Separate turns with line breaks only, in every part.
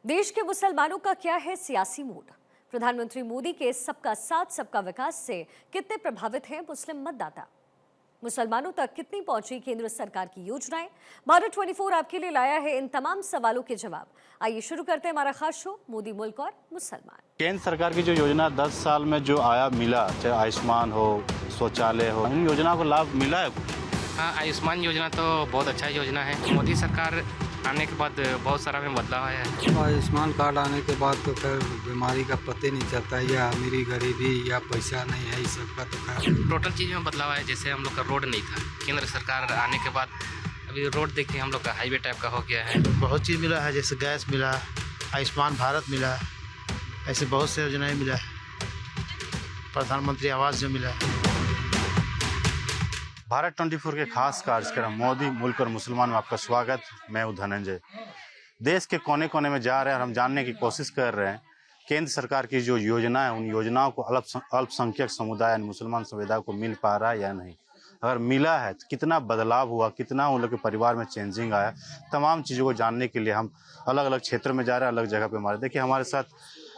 देश के मुसलमानों का क्या है सियासी मूड? प्रधानमंत्री मोदी के सबका साथ सबका विकास से कितने प्रभावित हैं मुस्लिम मतदाता? मुसलमानों तक कितनी पहुंची केंद्र सरकार की योजनाएं? भारत 24 आपके लिए लाया है इन तमाम सवालों के जवाब। आइए शुरू करते हैं हमारा खास शो मोदी मुल्क और मुसलमान।
केंद्र सरकार की जो योजना 10 साल में जो आया मिला, चाहे आयुष्मान हो, शौचालय हो, इन योजना को लाभ मिला है कुछ?
हाँ, आयुष्मान योजना तो बहुत अच्छा योजना है। मोदी सरकार आने के बाद बहुत सारा में बदलाव आया है।
आयुष्मान कार्ड आने के बाद तो खैर बीमारी का पता नहीं चलता, या अमीरी गरीबी या पैसा नहीं है, इस सब का तो खैर
टोटल चीज़ में बदलाव आया। जैसे हम लोग का रोड नहीं था, केंद्र सरकार आने के बाद अभी रोड देखते हैं हम लोग का हाईवे टाइप का हो गया है।
बहुत चीज़ मिला है, जैसे गैस मिला, आयुष्मान भारत मिला, ऐसे बहुत से योजनाएं मिला है। प्रधानमंत्री आवास जो मिला है।
भारत 24 के खास कार्यक्रम मोदी मुल्क और मुसलमान में आपका स्वागत। मैं हूं धनंजय। देश के कोने कोने में जा रहे हैं और हम जानने की कोशिश कर रहे हैं केंद्र सरकार की जो योजना है, उन योजनाओं को अल्पसंख्यक समुदाय यानी मुसलमान समुदाय को मिल पा रहा है या नहीं। अगर मिला है तो कितना बदलाव हुआ, कितना उन लोग के परिवार में चेंजिंग आया, तमाम चीज़ों को जानने के लिए हम अलग अलग क्षेत्र में जा रहे हैं, अलग जगह पे हमारे देखिए हमारे साथ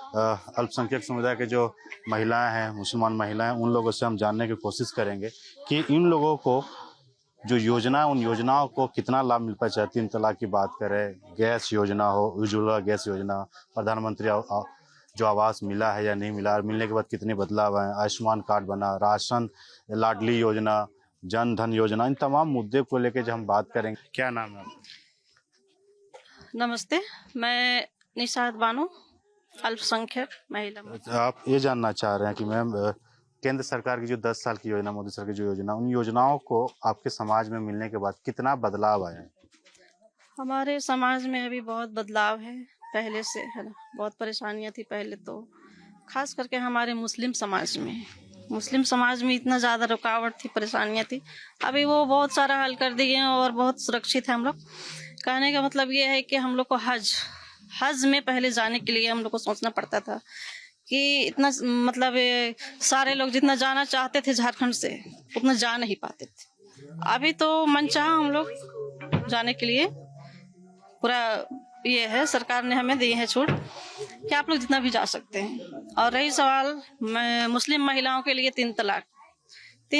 अल्पसंख्यक समुदाय के जो महिलाएं हैं, मुसलमान महिलाएं, उन लोगों से हम जानने की कोशिश करेंगे कि इन लोगों को जो योजना है उन योजनाओं को कितना लाभ मिल पाए। चाहे 3 तलाक की बात करें, गैस योजना हो, उज्ज्वला गैस योजना, प्रधानमंत्री जो आवास मिला है या नहीं मिला, और मिलने के बाद कितने बदलाव आए, आयुष्मान कार्ड बना, राशन, लाडली योजना, जन धन योजना, इन तमाम मुद्दे को लेकर जो हम बात करेंगे। क्या नाम है आपका?
नमस्ते, मैं निशात बानो, अल्पसंख्यक महिला।
आप ये जानना चाह रहे हैं कि मैम केंद्र सरकार की जो 10 साल की योजना, मोदी सरकार की जो योजना, उन योजनाओं को आपके समाज में मिलने के बाद कितना बदलाव आया है?
हमारे समाज में अभी बहुत बदलाव है पहले से, है ना। बहुत परेशानियां थी पहले तो, खास करके हमारे मुस्लिम समाज में इतना ज़्यादा रुकावट थी, परेशानियां थी। अभी वो बहुत सारा हल कर दिए हैं और बहुत सुरक्षित है हम लोग। कहने का मतलब ये है कि हम लोग को हज में पहले जाने के लिए हम लोग को सोचना पड़ता था कि इतना मतलब सारे लोग जितना जाना चाहते थे झारखंड से उतना जा नहीं पाते थे। अभी तो मनचाहा हम लोग जाने के लिए पूरा ये है, सरकार ने हमें दी है छूट कि आप लोग जितना भी जा सकते हैं। और रही सवाल मुस्लिम महिलाओं के लिए 3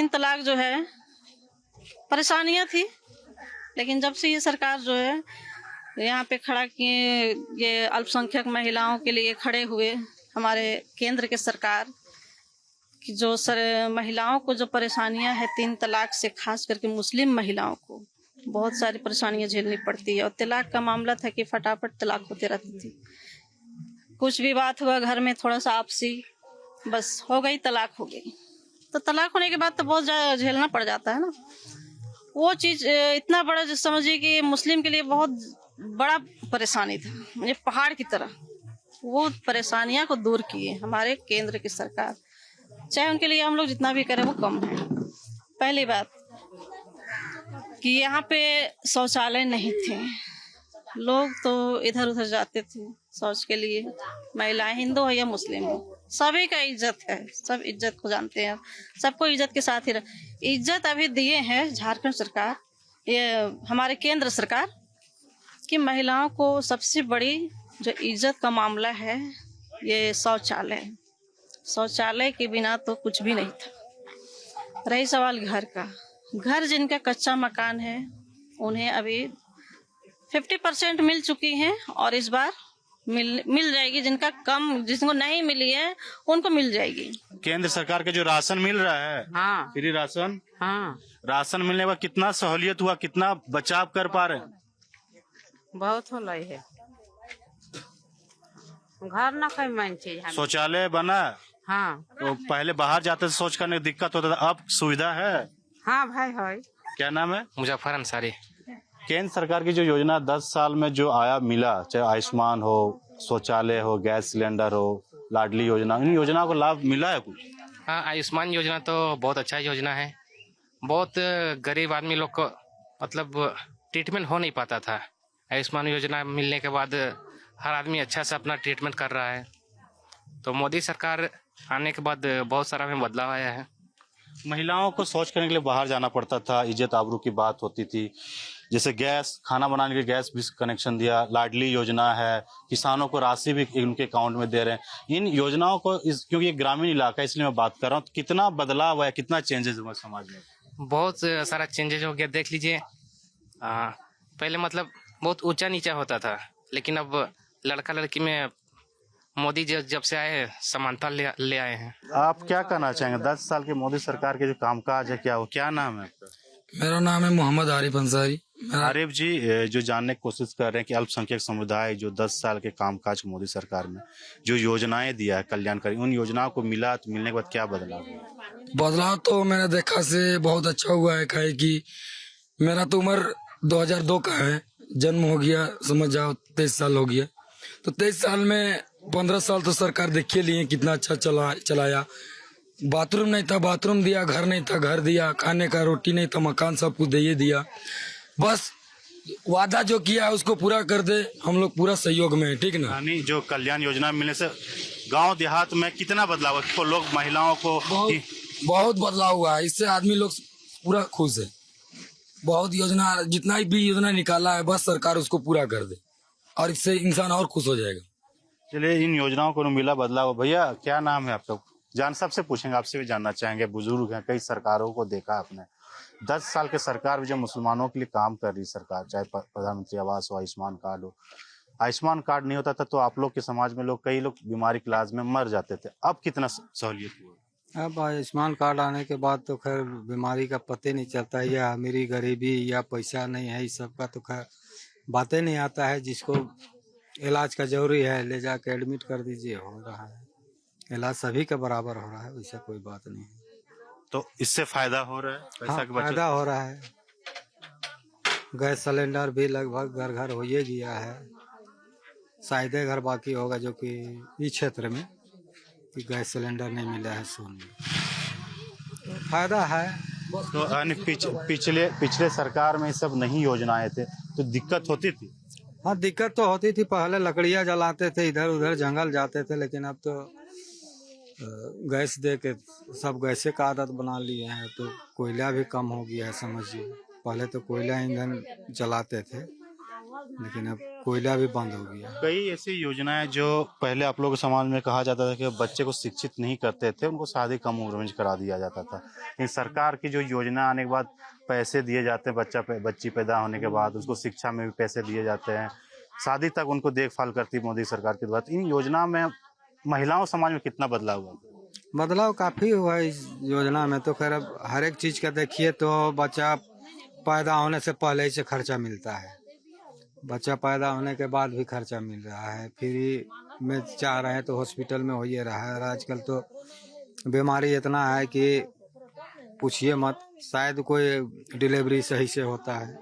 तलाक जो है, परेशानियां थी, लेकिन जब से ये सरकार जो है यहाँ पे खड़ा किए, ये अल्पसंख्यक महिलाओं के लिए खड़े हुए हमारे केंद्र के सरकार की जो महिलाओं को जो परेशानियां हैं 3 तलाक से, खास करके मुस्लिम महिलाओं को बहुत सारी परेशानियां झेलनी पड़ती है। और तलाक का मामला था कि फटाफट तलाक होते रहती थी। कुछ भी बात हुआ घर में, थोड़ा सा आपसी, बस हो गई, तलाक हो गई। तो तलाक होने के बाद तो बहुत ज़्यादा झेलना पड़ जाता है ना। वो चीज़ इतना बड़ा, जो समझिए कि मुस्लिम के लिए बहुत बड़ा परेशानी था, मुझे पहाड़ की तरह। वो परेशानियां को दूर किए हमारे केंद्र की सरकार। चाहे उनके लिए हम लोग जितना भी करें वो कम है। पहली बात कि यहाँ पे शौचालय नहीं थे, लोग तो इधर उधर जाते थे शौच के लिए, महिलाएं हिंदू हो या मुस्लिम हो, सभी का इज्जत है, सब इज्जत को जानते हैं, सबको इज्जत के साथ ही इज्जत अभी दिए हैं झारखंड सरकार, ये हमारे केंद्र सरकार, कि महिलाओं को सबसे बड़ी जो इज्जत का मामला है ये शौचालय के बिना तो कुछ भी नहीं था। रही सवाल घर का, घर जिनका कच्चा मकान है उन्हें अभी 50% मिल चुकी हैं और इस बार मिल जाएगी। जिनको नहीं मिली है उनको मिल जाएगी।
केंद्र सरकार के जो राशन मिल रहा है,
हाँ,
फ्री राशन,
हाँ,
राशन मिलने के बाद कितना सहूलियत हुआ, कितना बचाव कर पा रहे हैं?
बहुत हो रही है। घर ना कोई मान चीज है।
शौचालय बना,
हाँ,
तो पहले बाहर जाते शौच करने में दिक्कत होता था, अब सुविधा है।
हाँ भाई है।
क्या नाम है?
मुजफ्फर अंसारी।
केंद्र सरकार की जो योजना 10 साल में जो आया मिला, चाहे आयुष्मान हो, शौचालय हो, गैस सिलेंडर हो, लाडली योजना, इन योजनाओं को लाभ मिला है कुछ?
हाँ, आयुष्मान योजना तो बहुत अच्छा योजना है। बहुत गरीब आदमी लोग को मतलब ट्रीटमेंट हो नहीं पाता था। आयुष्मान योजना मिलने के बाद हर आदमी अच्छा से अपना ट्रीटमेंट कर रहा है। तो मोदी सरकार आने के बाद बहुत सारा में बदलाव आया है।
महिलाओं को शौच करने के लिए बाहर जाना पड़ता था, इज्जत आबरू की बात होती थी, जैसे गैस, खाना बनाने के गैस भी कनेक्शन दिया, लाडली योजना है, किसानों को राशि भी उनके अकाउंट में दे रहे हैं। इन योजनाओं को क्योंकि ये ग्रामीण इलाका है इसलिए मैं बात कर रहा हूँ, तो कितना बदलाव है, कितना चेंजेस हुआ समाज में?
बहुत सारा चेंजेज हो गया। देख लीजिए, पहले मतलब बहुत ऊंचा नीचा होता था, लेकिन अब लड़का लड़की में मोदी जब से आए हैं, समानता ले आए हैं।
आप क्या कहना चाहेंगे 10 साल के मोदी सरकार के जो कामकाज है, क्या वो, क्या नाम है आपका?
मेरा नाम है मोहम्मद आरिफ अंसारी।
आरिफ जी, जो जानने की कोशिश कर रहे हैं कि अल्पसंख्यक समुदाय जो 10 साल के कामकाज मोदी सरकार में जो योजनाएं दिया है कल्याणकारी, उन योजनाओं को मिला तो मिलने के बाद क्या बदलाव हुआ?
बदलाव तो मैंने देखा से बहुत अच्छा हुआ है। काहे कि मेरा तो उम्र 2002 का है, जन्म हो गया समझ जाओ 23 साल हो गया। तो 23 साल में 15 साल तो सरकार देखिए लिए कितना अच्छा चलाया। बाथरूम नहीं था, बाथरूम दिया, घर नहीं था, घर दिया, खाने का रोटी नहीं था, मकान सब कुछ दे दिया। बस वादा जो किया है उसको पूरा कर दे, हम लोग पूरा सहयोग में है, ठीक ना।
यानी जो कल्याण योजना मिलने से गांव देहात में कितना बदलाव है? तो लोग, महिलाओं को
बहुत बदलाव हुआ है, इससे आदमी लोग पूरा खुश है। बहुत योजना, जितना भी योजना निकाला है बस सरकार उसको पूरा कर दे और इससे इंसान और खुश हो जाएगा।
चलिए, इन योजनाओं को मिला बदलाव। भैया क्या नाम है आपका? जान सबसे पूछेंगे, आपसे भी जानना चाहेंगे। बुजुर्ग हैं, कई सरकारों को देखा आपने। 10 साल के सरकार भी जो मुसलमानों के लिए काम कर रही सरकार, चाहे प्रधानमंत्री आवास हो, आयुष्मान कार्ड हो। आयुष्मान कार्ड नहीं होता था तो आप लोग के समाज में कई लोग बीमारी के इलाज में मर जाते थे। अब कितना सहूलियत हुआ?
अब आयुष्मान कार्ड आने के बाद तो खैर बीमारी का पता नहीं चलता है, या अमीरी गरीबी या पैसा नहीं है, इस सब का तो खैर बातें नहीं आता है। जिसको इलाज का जरूरी है ले जाके एडमिट कर दीजिए, हो रहा है इलाज, सभी के बराबर हो रहा है, वैसा कोई बात नहीं है।
तो इससे फायदा हो रहा है, पैसा की बचत
फायदा हो रहा है। गैस सिलेंडर भी लगभग घर घर हो ही गया है, शायद घर बाकी होगा जो कि इस क्षेत्र में कि गैस सिलेंडर नहीं मिला है सोन में। फायदा है।
तो यानी पिछले सरकार में ये सब नहीं योजनाएं थे तो दिक्कत होती थी?
हाँ, दिक्कत तो होती थी। पहले लकड़ियाँ जलाते थे, इधर उधर जंगल जाते थे, लेकिन अब तो गैस दे के सब गैसे का आदत बना लिए हैं, तो कोयला भी कम हो गया है समझिए। पहले तो कोयला ईंधन जलाते थे, लेकिन अब कोयला भी बंद हो गया।
कई ऐसी योजनाएं जो पहले आप लोगों के समाज में कहा जाता था कि बच्चे को शिक्षित नहीं करते थे, उनको शादी कम उम्र में करा दिया जाता था। लेकिन सरकार की जो योजना आने के बाद पैसे दिए जाते हैं, बच्ची पैदा होने के बाद उसको शिक्षा में भी पैसे दिए जाते हैं, शादी तक उनको देखभाल करती मोदी सरकार के द्वारा। इन योजना में महिलाओं समाज में कितना बदलाव हुआ?
बदलाव काफी हुआ है इस योजना में। तो खैर अब हर एक चीज का देखिए तो बच्चा पैदा होने से पहले ही से खर्चा मिलता है, बच्चा पैदा होने के बाद भी खर्चा मिल रहा है, फ्री में चाह रहे हैं तो हॉस्पिटल में हो ही रहा है। और आजकल तो बीमारी इतना है कि पूछिए मत, शायद कोई डिलीवरी सही से होता है।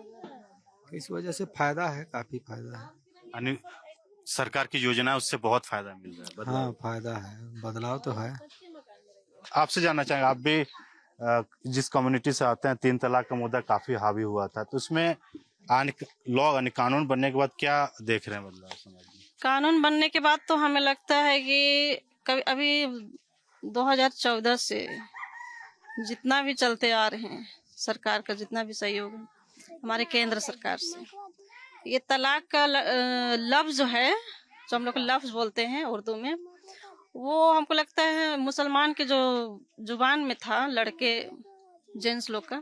इस वजह से फायदा है, काफी फायदा है।
यानी सरकार की योजना है उससे बहुत फायदा मिल रहा है, बदलाव।
हाँ, फायदा है, बदलाव तो है।
आपसे जानना चाहेंगे, आप भी जिस कम्युनिटी से आते हैं, 3 तलाक का मुद्दा काफी हावी हुआ था, तो उसमें कानून बनने के बाद क्या देख रहे हैं बदलाव समाज में?
कानून बनने के बाद तो हमें लगता है कि कभी अभी 2014 से जितना भी चलते आ रहे हैं, सरकार का जितना भी सहयोग है हमारे केंद्र सरकार से, ये तलाक का लफ्ज जो है, जो हम लोग लफ्ज बोलते हैं उर्दू में, वो हमको लगता है मुसलमान के जो जुबान में था, लड़के जेंट्स लोग का,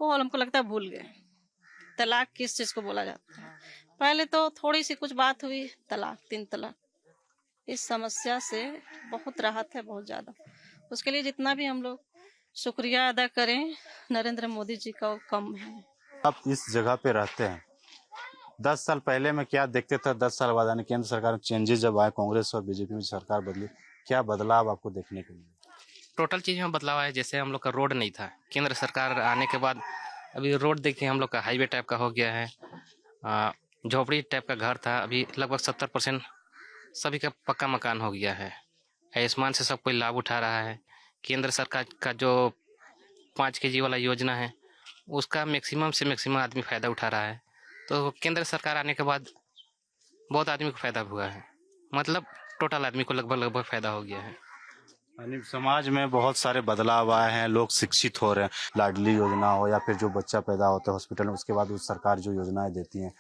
वो हमको लगता है भूल गए तलाक किस चीज को बोला जाता है। पहले तो थोड़ी सी कुछ बात हुई, तलाक, 3 तलाक। इस समस्या से बहुत राहत है, बहुत ज्यादा। उसके लिए जितना भी हम लोग शुक्रिया अदा करें नरेंद्र मोदी जी का, वो कम है।
आप इस जगह पे रहते हैं, 10 साल पहले में क्या देखते थे? 10 साल बाद यानी केंद्र सरकार में चेंजेस जब आए, कांग्रेस और बीजेपी में सरकार बदली, क्या बदलाव आपको देखने को मिला?
टोटल चीज में बदलाव है। जैसे हम लोग का रोड नहीं था, केंद्र सरकार आने के बाद अभी रोड देखिए, हम लोग का हाईवे टाइप का हो गया है। झोपड़ी टाइप का घर था, अभी लगभग 70% सभी का पक्का मकान हो गया है। आयुष्मान से सब कोई लाभ उठा रहा है। केंद्र सरकार का जो 5 kg वाला योजना है, उसका मैक्सिमम से मैक्सिमम आदमी फायदा उठा रहा है। तो केंद्र सरकार आने के बाद बहुत आदमी को फायदा हुआ है, मतलब टोटल आदमी को लगभग फायदा हो गया है।
यानी समाज में बहुत सारे बदलाव आए हैं, लोग शिक्षित हो रहे हैं। लाडली योजना हो या फिर जो बच्चा पैदा होता है हॉस्पिटल में, उसके बाद उस सरकार जो योजनाएं देती हैं,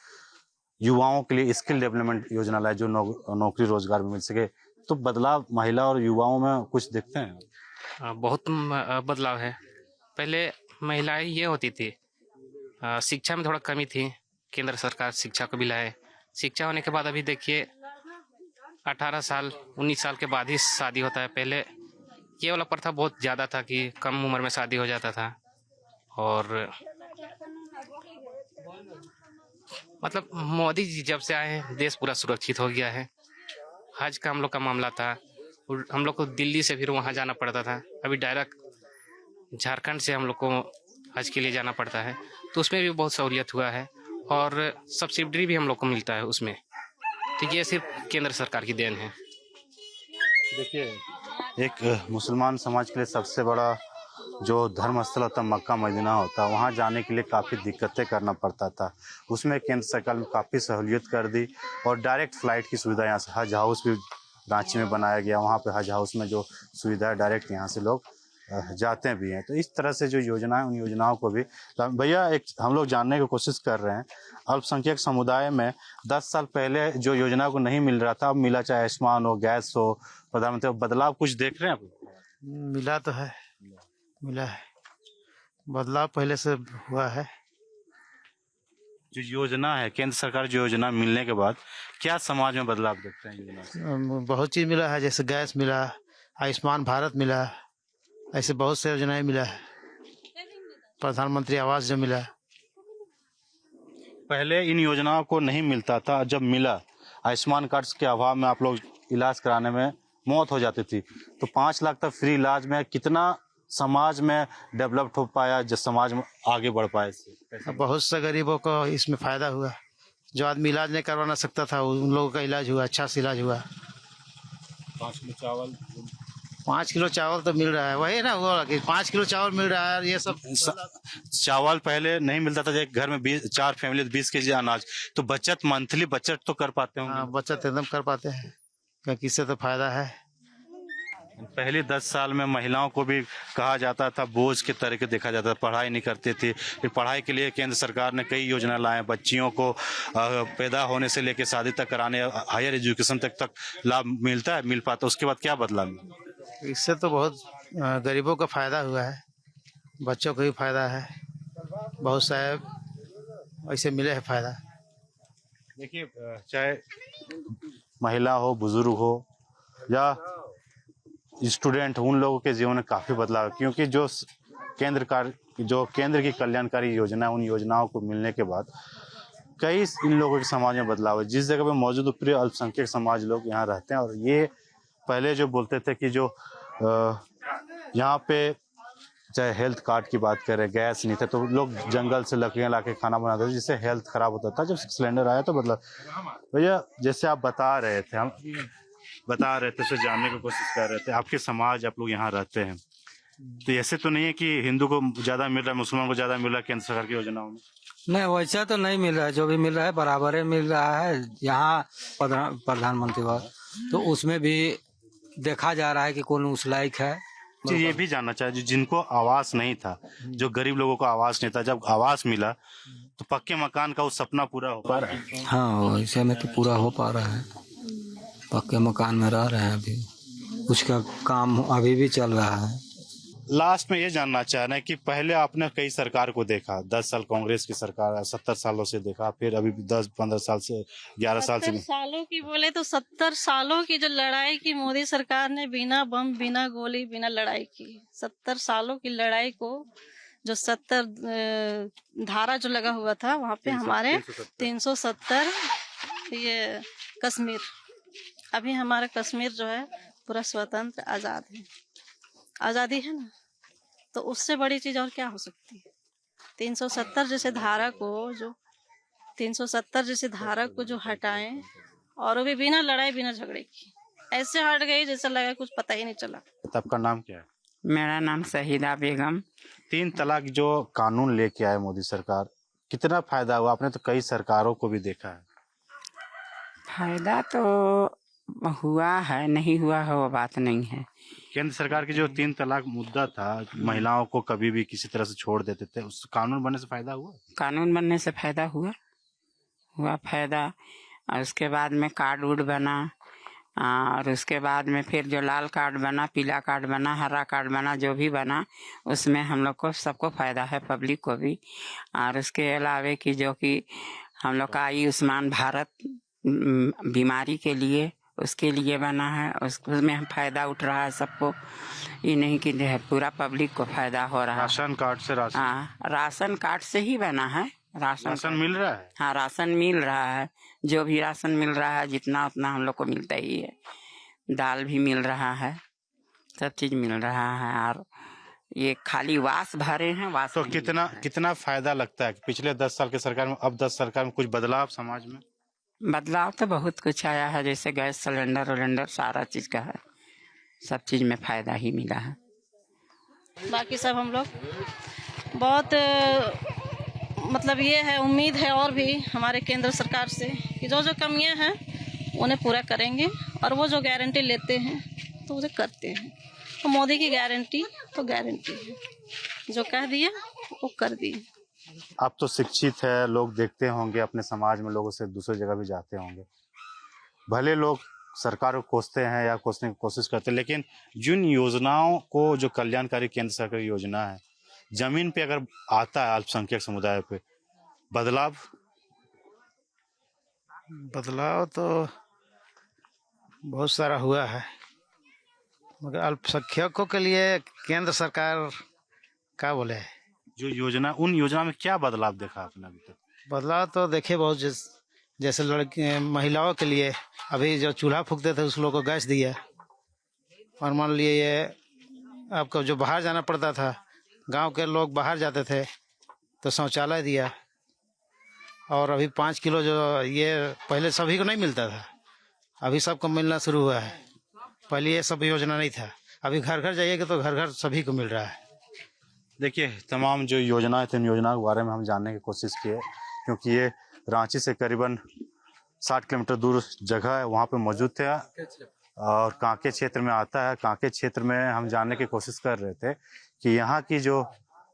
युवाओं के लिए स्किल डेवलपमेंट योजना लाए जो नौकरी रोजगार में मिल सके, तो बदलाव महिला और युवाओं में कुछ दिखते हैं?
बहुत बदलाव है। पहले महिलाएं ये होती थी, शिक्षा में थोड़ा कमी थी। केंद्र सरकार शिक्षा को भी लाए। शिक्षा होने के बाद अभी देखिए 18 साल 19 साल के बाद ही शादी होता है। पहले ये वाला प्रथा बहुत ज़्यादा था कि कम उम्र में शादी हो जाता था। और मतलब मोदी जी जब से आए हैं देश पूरा सुरक्षित हो गया है। हज का हम लोग का मामला था, और हम लोग को दिल्ली से फिर वहाँ जाना पड़ता था। अभी डायरेक्ट झारखंड से हम लोग को हज के लिए जाना पड़ता है, तो उसमें भी बहुत सहूलियत हुआ है। और सब्सिडी भी हम लोग को मिलता है उसमें। तो ये सिर्फ केंद्र सरकार की देन है।
देखिए, एक मुसलमान समाज के लिए सबसे बड़ा जो धर्म स्थल होता है मक्का मदीना होता है, वहाँ जाने के लिए काफ़ी दिक्कतें करना पड़ता था। उसमें केंद्र सरकार ने काफ़ी सहूलियत कर दी और डायरेक्ट फ़्लाइट की सुविधा यहाँ से, हज हाउस भी रांची में बनाया गया। वहाँ पे हज हाउस में जो सुविधा है डायरेक्ट यहाँ से लोग जाते भी हैं। तो इस तरह से जो योजना है उन योजनाओं को भी भैया एक हम लोग जानने की कोशिश कर रहे हैं। अल्पसंख्यक समुदाय में 10 साल पहले जो योजना को नहीं मिल रहा था, अब मिला, चाहे आयुष्मान हो, गैस हो, प्रधानमंत्री, बदलाव कुछ देख रहे हैं आप?
मिला तो है, मिला है, बदलाव पहले से हुआ है।
जो योजना है केंद्र सरकार जो योजना मिलने के बाद क्या समाज में बदलाव देखते हैं योजना से?
बहुत चीज मिला है, जैसे गैस मिला, आयुष्मान भारत मिला, ऐसे बहुत से योजनाएं मिला है। प्रधानमंत्री आवास जो मिला।
पहले इन योजनाओं को नहीं मिलता था, जब मिला आयुष्मान कार्ड के अभाव में आप लोग इलाज कराने में मौत हो जाती थी, तो 5 लाख तक फ्री इलाज में कितना समाज में डेवलप हो पाया, जो समाज में आगे बढ़ पाए इससे?
बहुत से गरीबों को इसमें फायदा हुआ। जो आदमी इलाज नहीं करवा सकता था उन लोगों का इलाज हुआ, अच्छा से इलाज हुआ। 5 किलो चावल तो मिल रहा है, वही ना हुआ कि 5 किलो चावल मिल रहा है। ये सब
चावल पहले नहीं मिलता था, एक घर में 4 फैमिली 20 केजी अनाज, तो बचत मंथली बचत तो कर पाते होंगे।
हाँ, बचत एकदम कर पाते हैं क्योंकि इससे तो फायदा है।
पहले 10 साल में महिलाओं को भी कहा जाता था बोझ के तरीके देखा जाता था, पढ़ाई नहीं करती थी। फिर पढ़ाई के लिए केंद्र सरकार ने कई योजना लाए, बच्चियों को पैदा होने से लेकर शादी तक कराने, हायर एजुकेशन तक लाभ मिलता है, मिल पाता। उसके बाद क्या बदला?
इससे तो बहुत गरीबों का फायदा हुआ है, बच्चों को भी फायदा है, बहुत सारे ऐसे मिले है फायदा।
देखिए, चाहे महिला हो, बुजुर्ग हो या स्टूडेंट, उन लोगों के जीवन में काफी बदलाव है, क्योंकि जो केंद्र की कल्याणकारी योजना, उन योजनाओं को मिलने के बाद कई इन लोगों के समाज में बदलाव है। जिस जगह पे मौजूद प्रिय अल्पसंख्यक समाज लोग यहाँ रहते हैं, और ये पहले जो बोलते थे कि जो यहाँ पे चाहे हेल्थ कार्ड की बात करें, गैस नहीं था तो लोग जंगल से लकड़ियाँ लाके खाना बनाते थे, जिससे हेल्थ खराब होता था। जब सिलेंडर आया तो बदला। भैया, जैसे आप बता रहे थे, हम बता रहे थे, उसे जानने की कोशिश कर रहे थे, आपके समाज, आप लोग यहाँ रहते हैं, तो ऐसे तो नहीं है कि हिंदू को ज्यादा मिल रहा है, मुसलमान को ज्यादा मिल रहा है केंद्र सरकार की योजनाओं में?
नहीं, वैसा तो नहीं मिल रहा है। जो भी मिल रहा है बराबर ही मिल रहा है। यहाँ प्रधानमंत्री तो उसमें भी देखा जा रहा है कि कौन उस लायक है।
जी, ये भी जानना चाहिए, जिनको आवास नहीं था, जो गरीब लोगों को आवास नहीं था, जब आवास मिला तो पक्के मकान का वो सपना पूरा हो पा रहा है?
हाँ, वैसे में तो पूरा हो पा रहा है। पक्के मकान में रह रहे हैं, अभी कुछ का काम अभी भी चल रहा है।
लास्ट में ये जानना चाह रहे हैं कि पहले आपने कई सरकार को देखा, 10 साल कांग्रेस की सरकार, 70 सालों से देखा, फिर अभी 10-15 साल से 11 साल से
70 सालों की बोले तो 70 सालों की जो लड़ाई की मोदी सरकार ने, बिना बम, बिना गोली, बिना लड़ाई की, 70 सालों की लड़ाई को, जो 70 धारा जो लगा हुआ था वहाँ पे हमारे 370 ये कश्मीर, अभी हमारा कश्मीर जो है पूरा स्वतंत्र आजाद है, आजादी है ना, तो उससे बड़ी चीज और क्या हो सकती है। 370 जैसे धारा को जो 370 जैसे धारा को जो हटाएं, और वो भी बिना लड़ाई बिना झगड़े की, ऐसे हट गई जैसे लगा कुछ पता ही नहीं चला।
आपका नाम क्या है?
मेरा नाम शहीदा बेगम।
3 तलाक जो कानून लेके आए मोदी सरकार, कितना फायदा हुआ? आपने तो कई सरकारों को भी देखा है।
फायदा तो हुआ है, नहीं हुआ है वो बात नहीं है।
केंद्र सरकार की जो 3 तलाक मुद्दा था, महिलाओं को कभी भी किसी तरह से छोड़ देते थे, उस कानून बनने से फायदा हुआ?
कानून बनने से फायदा हुआ फायदा। और उसके बाद में कार्ड उड बना, और उसके बाद में फिर जो लाल कार्ड बना, पीला कार्ड बना, हरा कार्ड बना, जो भी बना उसमें हम लोग को सबको फायदा है, पब्लिक को भी। और उसके अलावे कि जो कि हम लोग का आयुष्मान भारत बीमारी के लिए, उसके लिए बना है, उसमें हम फायदा उठ रहा है सबको। ये नहीं कि पूरा पब्लिक को फायदा हो रहा है।
राशन कार्ड से राशन
हाँ, राशन कार्ड से ही बना है।
राशन मिल रहा है?
हाँ, राशन मिल रहा है। जो भी राशन मिल रहा है जितना उतना हम लोग को मिलता ही है। दाल भी मिल रहा है, सब चीज मिल रहा है। और ये खाली वास भरे हैं, वास
तो
नहीं
कितना
मिल रहा है।
कितना फायदा लगता है कि पिछले 10 साल के सरकार में, अब 10 सरकार में कुछ बदलाव समाज में?
बदलाव तो बहुत कुछ आया है, जैसे गैस सिलेंडर सारा चीज का है, सब चीज में फायदा ही मिला है।
बाकी सब हम लोग बहुत मतलब ये है, उम्मीद है और भी हमारे केंद्र सरकार से कि जो जो कमियां हैं उन्हें पूरा करेंगे, और वो जो गारंटी लेते हैं तो उसे करते हैं। तो मोदी की गारंटी तो गारंटी है, जो कह दिया वो कर दिए।
आप तो शिक्षित है, लोग देखते होंगे अपने समाज में, लोगों से दूसरी जगह भी जाते होंगे। भले लोग सरकार को कोसते हैं या कोसने की कोशिश करते हैं, लेकिन जिन योजनाओं को, जो कल्याणकारी केंद्र सरकार की योजना है, जमीन पे अगर आता है अल्पसंख्यक समुदाय पे बदलाव
तो बहुत सारा हुआ है, मगर अल्पसंख्यकों के लिए केंद्र सरकार क्या बोले,
जो योजना, उन योजना में क्या बदलाव देखा आपने अभी तक?
बदलाव तो देखे बहुत। जैसे लड़की महिलाओं के लिए अभी जो चूल्हा फूकते थे उस लोग को गैस दिया, और मान लिए ये आपको जो बाहर जाना पड़ता था, गांव के लोग बाहर जाते थे तो शौचालय दिया। और अभी 5 किलो जो ये पहले सभी को नहीं मिलता था, अभी सबको मिलना शुरू हुआ है। पहले ये सब योजना नहीं था, अभी घर घर जाइएगा तो घर घर सभी को मिल रहा है।
देखिए, तमाम जो योजनाएं थे, इन योजनाओं के बारे में हम जानने की कोशिश किए, क्योंकि ये रांची से करीबन 60 किलोमीटर दूर जगह है, वहाँ पे मौजूद थे और कांके क्षेत्र में आता है। कांके क्षेत्र में हम जानने की कोशिश कर रहे थे कि यहाँ की जो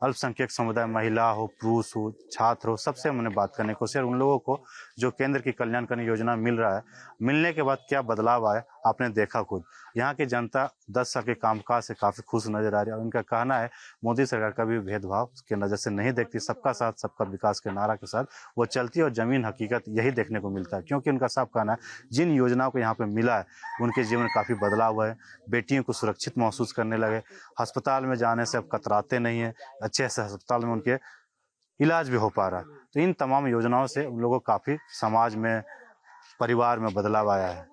अल्पसंख्यक समुदाय, महिला हो, पुरुष हो, छात्र हो, सबसे हमने बात करने की कोशिश, उन लोगों को जो केंद्र की कल्याणकारी योजना मिल रहा है, मिलने के बाद क्या बदलाव आया, आपने देखा खुद। यहाँ की जनता 10 साल के कामकाज से काफी खुश नजर आ रही है। उनका कहना है मोदी सरकार का भी भेदभाव के नजर से नहीं देखती, सबका साथ सबका विकास के नारा के साथ वो चलती है, और जमीन हकीकत यही देखने को मिलता है। क्योंकि उनका साफ कहना है, जिन योजनाओं को यहाँ पे मिला है उनके जीवन में काफी बदलाव हुआ है। बेटियों को सुरक्षित महसूस करने लगे, अस्पताल में जाने से अब कतराते नहीं है, अच्छे से अस्पताल में उनके इलाज भी हो पा रहा है। तो इन तमाम योजनाओं से उन लोगों को काफी समाज में, परिवार में बदलाव आया है।